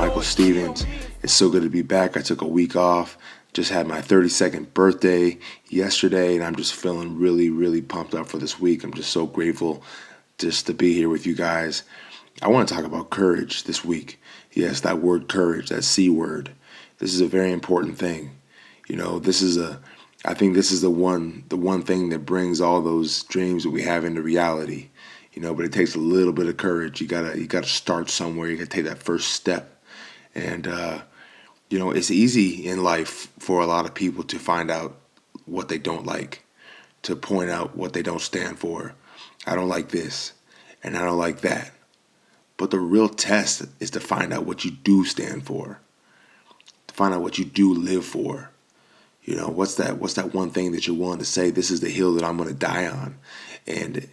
Michael Stevens. It's so good to be back. I took a week off, just had my 32nd birthday yesterday, and I'm just feeling really, really pumped up for this week. I'm just so grateful just to be here with you guys. I want to talk about courage this week. Yes, that word courage, that C word. This is a very important thing. I think this is the one thing that brings all those dreams that we have into reality. But it takes a little bit of courage. You gotta start somewhere. You gotta take that first step. And it's easy in life for a lot of people to find out what they don't like, to point out what they don't stand for. I don't like this, and I don't like that. But the real test is to find out what you do stand for, to find out what you do live for. What's that one thing that you're willing to say, this is the hill that I'm going to die on? And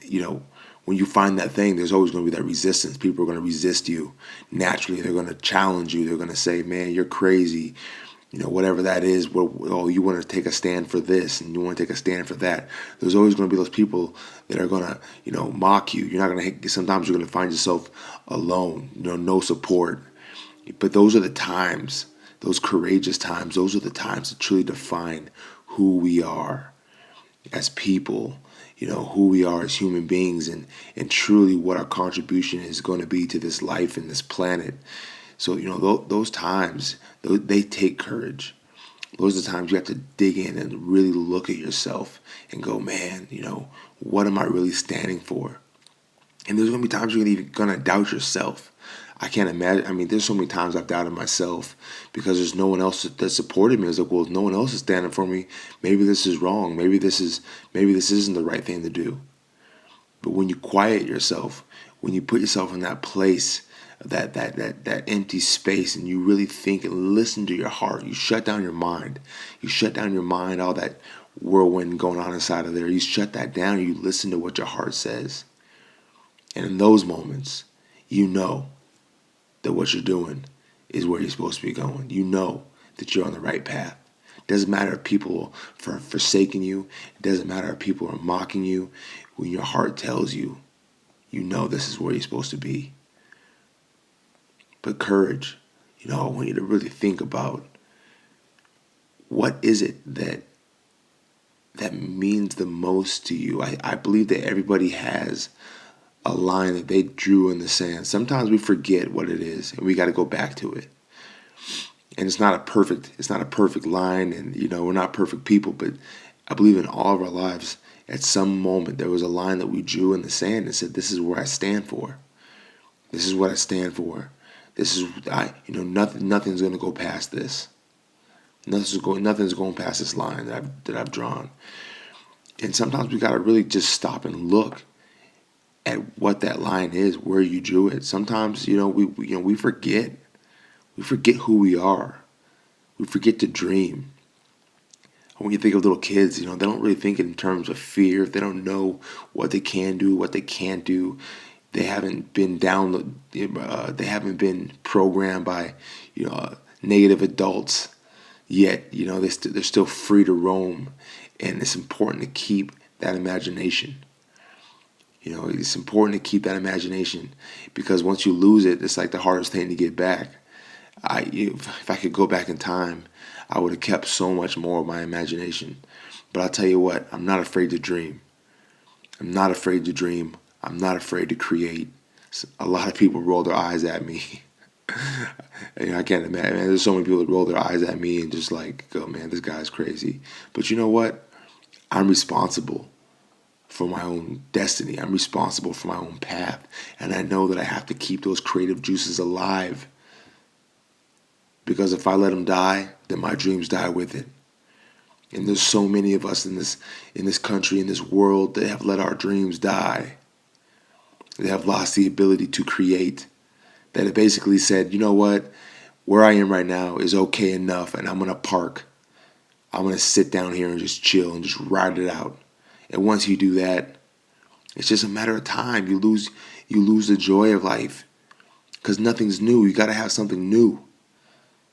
when you find that thing, there's always going to be that resistance. People are going to resist you naturally. They're going to challenge you. They're going to say, man, you're crazy. Whatever that is. Oh, you want to take a stand for this and you want to take a stand for that. There's always going to be those people that are going to mock you. You're not going to. Sometimes you're going to find yourself alone. No support. But those are the times, those courageous times. Those are the times that truly define who we are as people, who we are as human beings, and truly what our contribution is going to be to this life and this planet. So, those times, they take courage. Those are the times you have to dig in and really look at yourself and go, man, what am I really standing for? And there's going to be times you're even going to doubt yourself. I can't imagine. I mean, there's so many times I've doubted myself because there's no one else that supported me. I was like, well, if no one else is standing for me, maybe this is wrong. Maybe this isn't the right thing to do. But when you quiet yourself, when you put yourself in that place, that empty space, and you really think and listen to your heart, you shut down your mind. You shut down your mind, all that whirlwind going on inside of there. You shut that down. You listen to what your heart says. And in those moments, you know that what you're doing is where you're supposed to be going. You know that you're on the right path. It doesn't matter if people are forsaking you. It doesn't matter if people are mocking you. When your heart tells you, you know this is where you're supposed to be. But courage, I want you to really think about what is it that means the most to you. I believe that everybody has a line that they drew in the sand. Sometimes we forget what it is, and we got to go back to it. And it's not a perfect line, and we're not perfect people, but I believe in all of our lives, at some moment there was a line that we drew in the sand and said, this is where I stand for. This is what I stand for. This is nothing's going to go past this. Nothing's going past this line that I've drawn. And sometimes we got to really just stop and look at what that line is, where you drew it. Sometimes, we forget. We forget who we are. We forget to dream. When you think of little kids, they don't really think in terms of fear. They don't know what they can do, what they can't do. They haven't been they haven't been programmed by, negative adults yet. They're still free to roam, and it's important to keep that imagination. It's important to keep that imagination, because once you lose it, it's like the hardest thing to get back. If I could go back in time, I would have kept so much more of my imagination. But I'll tell you what, I'm not afraid to dream. I'm not afraid to dream. I'm not afraid to create. A lot of people roll their eyes at me. I can't imagine. Man, there's so many people that roll their eyes at me and just like go, man, this guy's crazy. But you know what? I'm responsible for my own destiny. I'm responsible for my own path. And I know that I have to keep those creative juices alive. Because if I let them die, then my dreams die with it. And there's so many of us in this country, in this world, that have let our dreams die. They have lost the ability to create. That have basically said, you know what? Where I am right now is okay enough, and I'm going to park. I'm going to sit down here and just chill and just ride it out. And once you do that, it's just a matter of time. You lose the joy of life, because nothing's new. You got to have something new.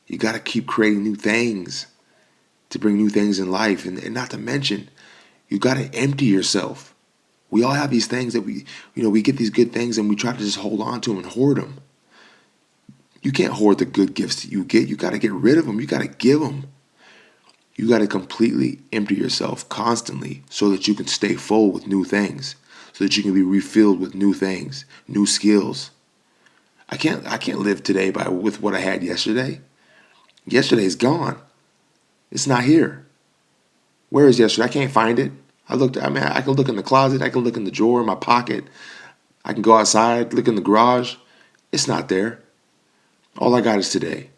You got to keep creating new things to bring new things in life. And not to mention, you got to empty yourself. We all have these things that we get these good things and we try to just hold on to them and hoard them. You can't hoard the good gifts that you get. You got to get rid of them. You got to give them. You got to completely empty yourself constantly so that you can stay full with new things, so that you can be refilled with new things, new skills. I can't live today with what I had yesterday. Yesterday's gone. It's not here. Where is yesterday? I can't find it. I can look in the closet, I can look in the drawer in my pocket, I can go outside, look in the garage. It's not there. All I got is today.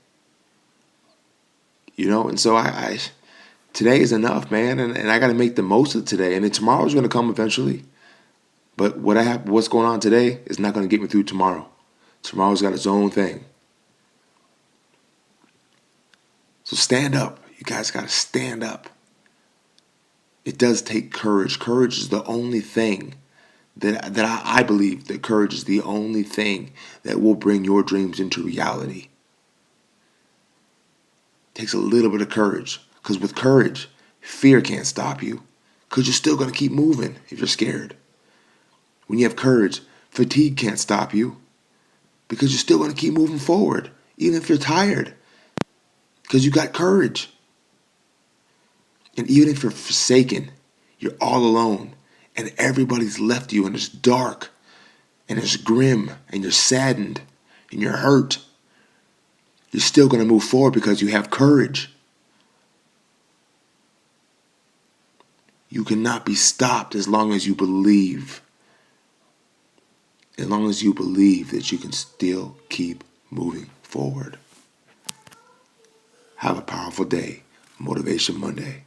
And so I today is enough, man, and I got to make the most of today. And then tomorrow's going to come eventually. But what's going on today is not going to get me through tomorrow. Tomorrow's got its own thing. So stand up. You guys got to stand up. It does take courage. Courage is the only thing that I believe that courage is the only thing that will bring your dreams into reality. It takes a little bit of courage, because with courage, fear can't stop you, because you're still going to keep moving if you're scared. When you have courage, fatigue can't stop you, because you're still going to keep moving forward, even if you're tired, because you got courage. And even if you're forsaken, you're all alone, and everybody's left you, and it's dark, and it's grim, and you're saddened, and you're hurt, you're still going to move forward because you have courage. You cannot be stopped as long as you believe. As long as you believe that you can still keep moving forward. Have a powerful day. Motivation Monday.